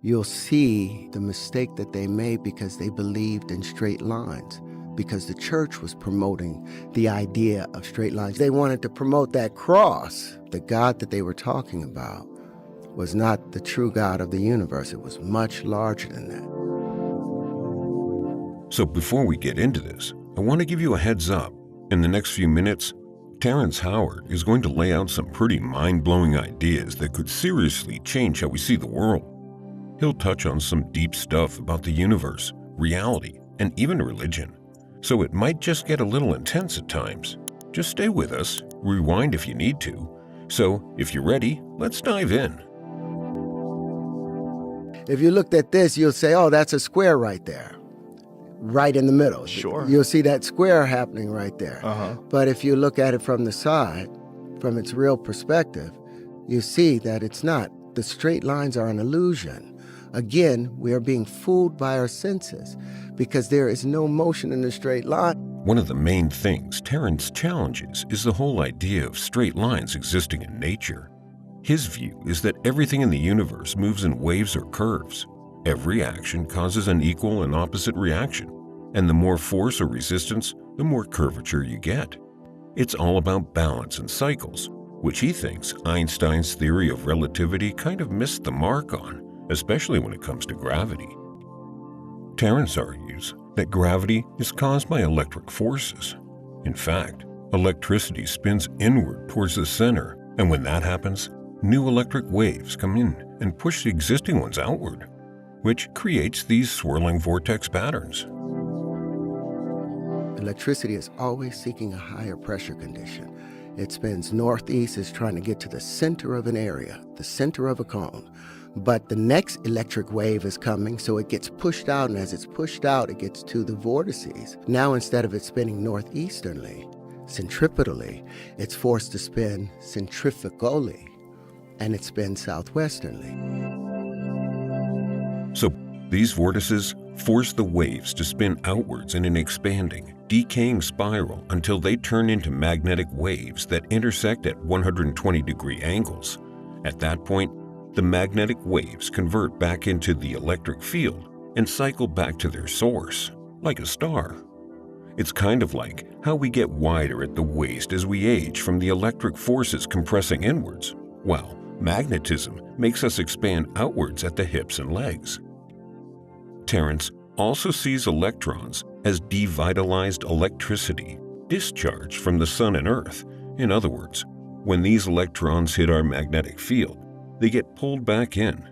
you'll see the mistake that they made because they believed in straight lines, because the church was promoting the idea of straight lines. They wanted to promote that cross. The God that they were talking about was not the true God of the universe. It was much larger than that. So before we get into this, I want to give you a heads up. In the next few minutes, Terrance Howard is going to lay out some pretty mind-blowing ideas that could seriously change how we see the world. He'll touch on some deep stuff about the universe, reality, and even religion. So it might just get a little intense at times. Just stay with us, rewind if you need to. So if you're ready, let's dive in. If you looked at this, you'll say, oh, that's a square right there, right in the middle. Sure. You'll see that square happening right there. Uh-huh. But if you look at it from the side, from its real perspective, you see that it's not. The straight lines are an illusion. Again, we are being fooled by our senses because there is no motion in a straight line. One of the main things Terrance challenges is the whole idea of straight lines existing in nature. His view is that everything in the universe moves in waves or curves. Every action causes an equal and opposite reaction, and the more force or resistance, the more curvature you get. It's all about balance and cycles, which he thinks Einstein's theory of relativity kind of missed the mark on, especially when it comes to gravity. Terrance argues that gravity is caused by electric forces. In fact, electricity spins inward towards the center, and when that happens, new electric waves come in and push the existing ones outward, which creates these swirling vortex patterns. Electricity is always seeking a higher pressure condition. It spins northeast, is trying to get to the center of an area, the center of a cone. But the next electric wave is coming, so it gets pushed out, and as it's pushed out, it gets to the vortices. Now, instead of it spinning northeasternly, centripetally, it's forced to spin centrifugally, and it spins southwesternly. So these vortices force the waves to spin outwards in an expanding, decaying spiral until they turn into magnetic waves that intersect at 120-degree angles. At that point, the magnetic waves convert back into the electric field and cycle back to their source, like a star. It's kind of like how we get wider at the waist as we age from the electric forces compressing inwards, while magnetism makes us expand outwards at the hips and legs. Terrance also sees electrons as devitalized electricity discharged from the sun and earth. In other words, when these electrons hit our magnetic field, they get pulled back in,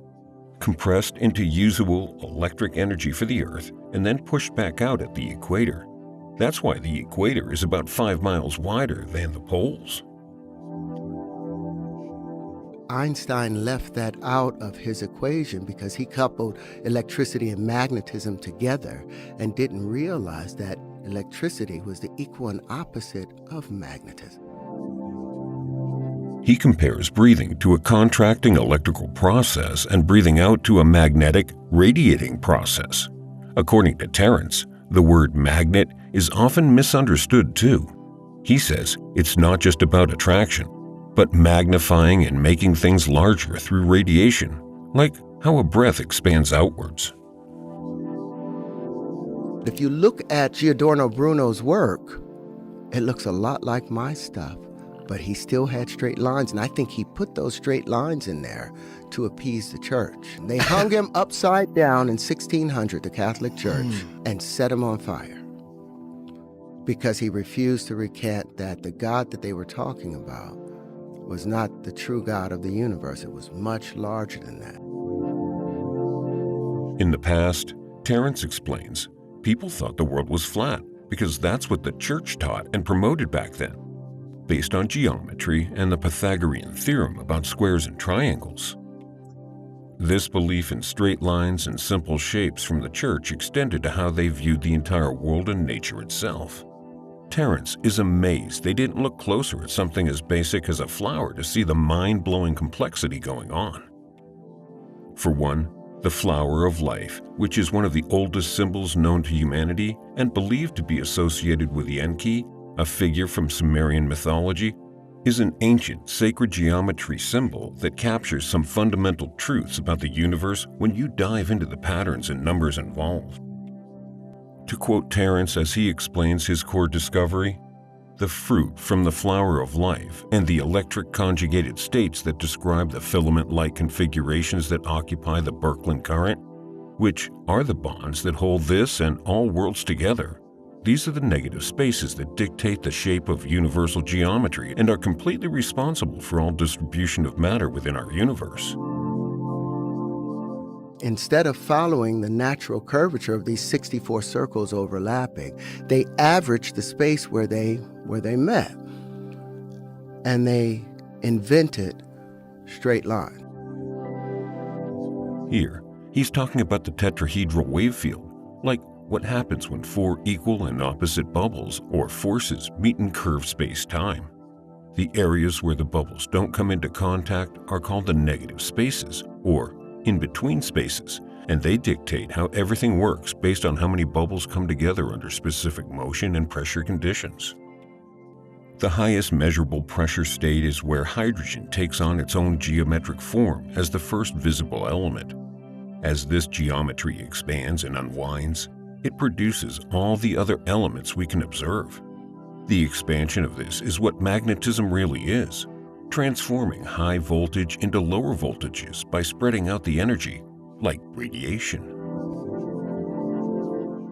compressed into usable electric energy for the earth, and then pushed back out at the equator. That's why the equator is about 5 miles wider than the poles. Einstein left that out of his equation because he coupled electricity and magnetism together and didn't realize that electricity was the equal and opposite of magnetism. He compares breathing to a contracting electrical process and breathing out to a magnetic radiating process. According to Terrance, the word magnet is often misunderstood too. He says it's not just about attraction, but magnifying and making things larger through radiation, like how a breath expands outwards. If you look at Giordano Bruno's work, it looks a lot like my stuff, but he still had straight lines, and I think he put those straight lines in there to appease the church. They hung him upside down in 1600, the Catholic Church, and set him on fire because he refused to recant that the God that they were talking about was not the true God of the universe. It was much larger than that. In the past, Terrance explains, people thought the world was flat because that's what the church taught and promoted back then, based on geometry and the Pythagorean theorem about squares and triangles. This belief in straight lines and simple shapes from the church extended to how they viewed the entire world and nature itself. Terrance is amazed they didn't look closer at something as basic as a flower to see the mind-blowing complexity going on. For one, the flower of life, which is one of the oldest symbols known to humanity and believed to be associated with the Enki, a figure from Sumerian mythology, is an ancient sacred geometry symbol that captures some fundamental truths about the universe when you dive into the patterns and numbers involved. To quote Terrance as he explains his core discovery, "The fruit from the flower of life and the electric conjugated states that describe the filament-like configurations that occupy the Birkeland current, which are the bonds that hold this and all worlds together. These are the negative spaces that dictate the shape of universal geometry and are completely responsible for all distribution of matter within our universe." Instead of following the natural curvature of these 64 circles overlapping, they averaged the space where they met. And they invented straight line. Here, he's talking about the tetrahedral wave field, like what happens when four equal and opposite bubbles or forces meet in curved space-time. The areas where the bubbles don't come into contact are called the negative spaces, or in-between spaces, and they dictate how everything works based on how many bubbles come together under specific motion and pressure conditions. The highest measurable pressure state is where hydrogen takes on its own geometric form as the first visible element. As this geometry expands and unwinds, it produces all the other elements we can observe. The expansion of this is what magnetism really is, transforming high voltage into lower voltages by spreading out the energy, like radiation.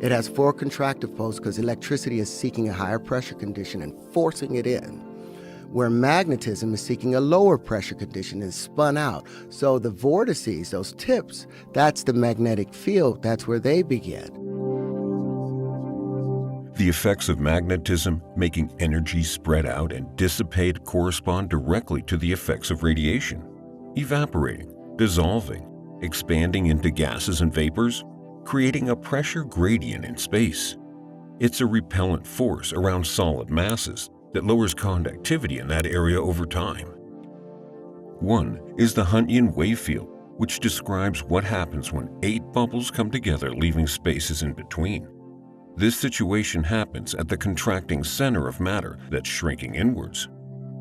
It has 4 contractive poles because electricity is seeking a higher pressure condition and forcing it in, where magnetism is seeking a lower pressure condition and spun out. So the vortices, those tips, that's the magnetic field, that's where they begin. The effects of magnetism, making energy spread out and dissipate, correspond directly to the effects of radiation, evaporating, dissolving, expanding into gases and vapors, creating a pressure gradient in space. It's a repellent force around solid masses that lowers conductivity in that area over time. One is the Huntian wave field, which describes what happens when 8 bubbles come together, leaving spaces in between. This situation happens at the contracting center of matter that's shrinking inwards.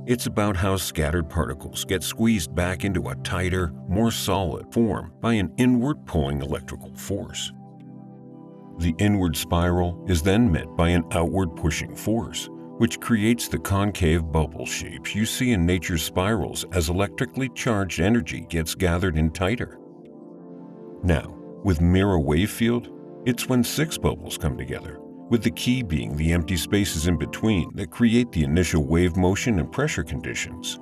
It's about how scattered particles get squeezed back into a tighter, more solid form by an inward pulling electrical force. The inward spiral is then met by an outward pushing force, which creates the concave bubble shapes you see in nature's spirals as electrically charged energy gets gathered in tighter. Now, with mirror wave field, it's when 6 bubbles come together, with the key being the empty spaces in between that create the initial wave motion and pressure conditions.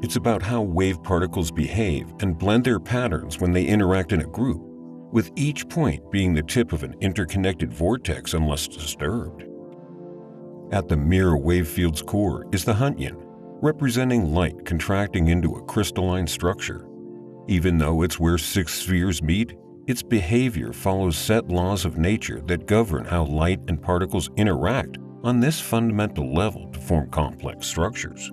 It's about how wave particles behave and blend their patterns when they interact in a group, with each point being the tip of an interconnected vortex unless disturbed. At the mirror wave field's core is the Huntian, representing light contracting into a crystalline structure. Even though it's where 6 spheres meet, its behavior follows set laws of nature that govern how light and particles interact on this fundamental level to form complex structures.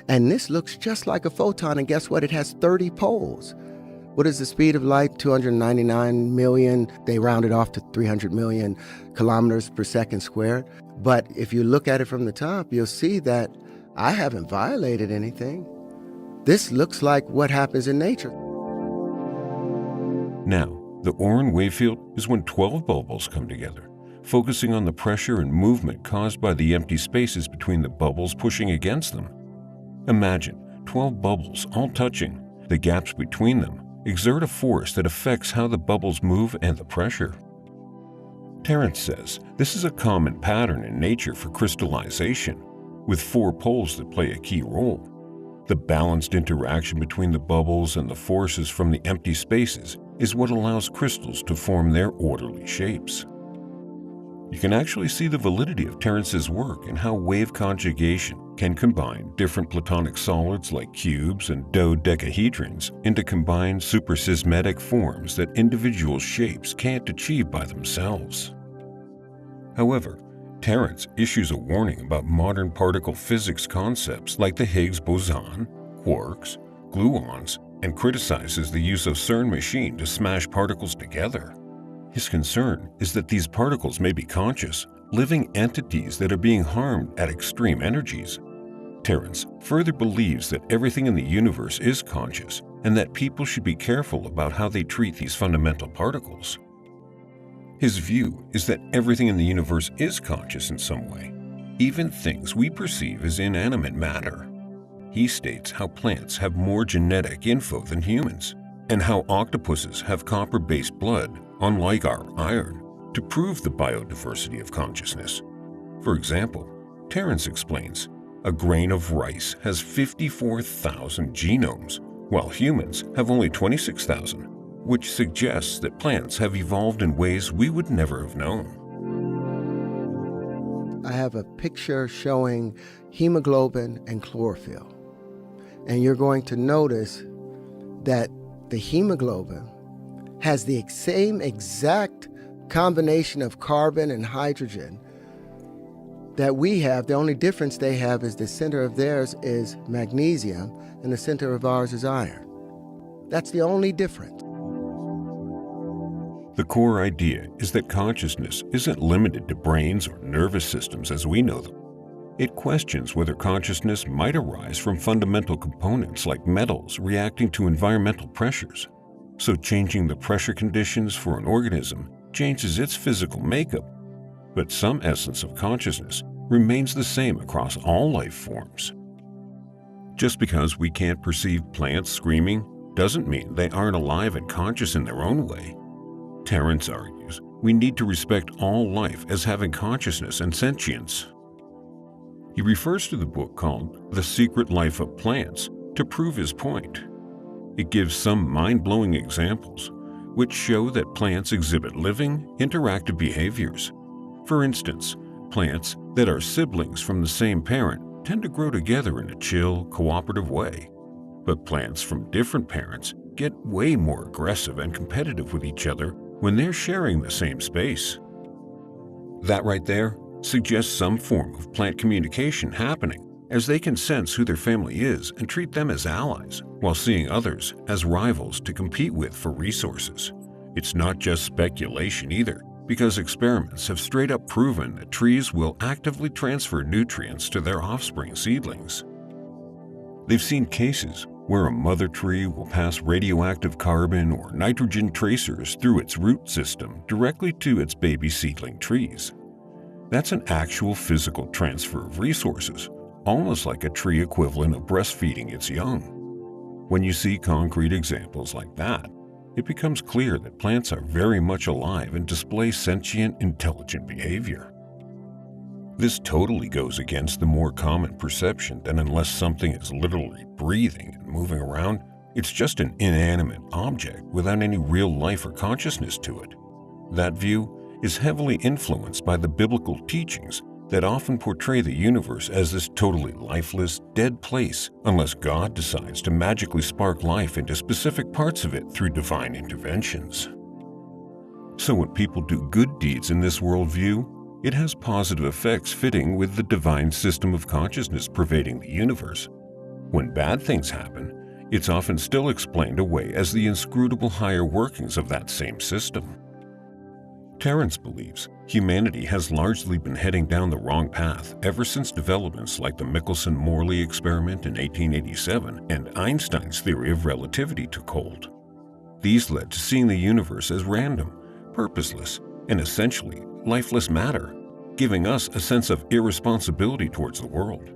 And this looks just like a photon, and guess what? It has 30 poles. What is the speed of light? 299 million. They rounded off to 300 million kilometers per second squared. But if you look at it from the top, you'll see that I haven't violated anything. This looks like what happens in nature. Now, the Orrin wave field is when 12 bubbles come together, focusing on the pressure and movement caused by the empty spaces between the bubbles pushing against them. Imagine 12 bubbles all touching. The gaps between them exert a force that affects how the bubbles move and the pressure. Terrance says this is a common pattern in nature for crystallization, with 4 poles that play a key role. The balanced interaction between the bubbles and the forces from the empty spaces is what allows crystals to form their orderly shapes. You can actually see the validity of Terrance's work in how wave conjugation can combine different platonic solids like cubes and dodecahedrons into combined supersysmetic forms that individual shapes can't achieve by themselves. However, Terrance issues a warning about modern particle physics concepts like the Higgs boson, quarks, gluons, and criticizes the use of CERN machine to smash particles together. His concern is that these particles may be conscious, living entities that are being harmed at extreme energies. Terrance further believes that everything in the universe is conscious and that people should be careful about how they treat these fundamental particles. His view is that everything in the universe is conscious in some way, even things we perceive as inanimate matter. He states how plants have more genetic info than humans, and how octopuses have copper-based blood, unlike our iron, to prove the biodiversity of consciousness. For example, Terrance explains, a grain of rice has 54,000 genomes, while humans have only 26,000, which suggests that plants have evolved in ways we would never have known. I have a picture showing hemoglobin and chlorophyll. And you're going to notice that the hemoglobin has the same exact combination of carbon and hydrogen that we have. The only difference they have is the center of theirs is magnesium and the center of ours is iron. That's the only difference. The core idea is that consciousness isn't limited to brains or nervous systems as we know them. It questions whether consciousness might arise from fundamental components like metals reacting to environmental pressures. So changing the pressure conditions for an organism changes its physical makeup, but some essence of consciousness remains the same across all life forms. Just because we can't perceive plants screaming doesn't mean they aren't alive and conscious in their own way. Terrance argues we need to respect all life as having consciousness and sentience. He refers to the book called The Secret Life of Plants to prove his point. It gives some mind-blowing examples, which show that plants exhibit living, interactive behaviors. For instance, plants that are siblings from the same parent tend to grow together in a chill, cooperative way. But plants from different parents get way more aggressive and competitive with each other when they're sharing the same space. That right there suggests some form of plant communication happening, as they can sense who their family is and treat them as allies, while seeing others as rivals to compete with for resources. It's not just speculation either, because experiments have straight up proven that trees will actively transfer nutrients to their offspring seedlings. They've seen cases where a mother tree will pass radioactive carbon or nitrogen tracers through its root system directly to its baby seedling trees. That's an actual physical transfer of resources, almost like a tree equivalent of breastfeeding its young. When you see concrete examples like that, it becomes clear that plants are very much alive and display sentient, intelligent behavior. This totally goes against the more common perception that unless something is literally breathing and moving around, it's just an inanimate object without any real life or consciousness to it. That view is heavily influenced by the biblical teachings that often portray the universe as this totally lifeless, dead place unless God decides to magically spark life into specific parts of it through divine interventions. So when people do good deeds in this worldview, it has positive effects fitting with the divine system of consciousness pervading the universe. When bad things happen, it's often still explained away as the inscrutable higher workings of that same system. Terrance believes humanity has largely been heading down the wrong path ever since developments like the Michelson-Morley experiment in 1887 and Einstein's theory of relativity took hold. These led to seeing the universe as random, purposeless, and essentially lifeless matter, giving us a sense of irresponsibility towards the world.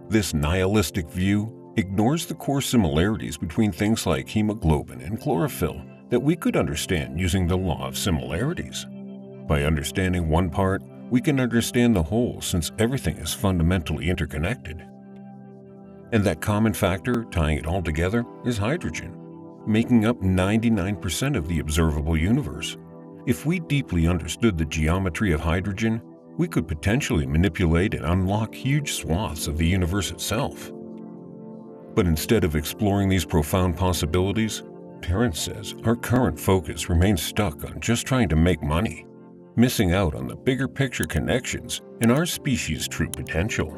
This nihilistic view ignores the core similarities between things like hemoglobin and chlorophyll that we could understand using the law of similarities. By understanding one part, we can understand the whole since everything is fundamentally interconnected. And that common factor tying it all together is hydrogen, making up 99% of the observable universe. If we deeply understood the geometry of hydrogen, we could potentially manipulate and unlock huge swaths of the universe itself. But instead of exploring these profound possibilities, Terrance says our current focus remains stuck on just trying to make money, missing out on the bigger picture connections and our species' true potential.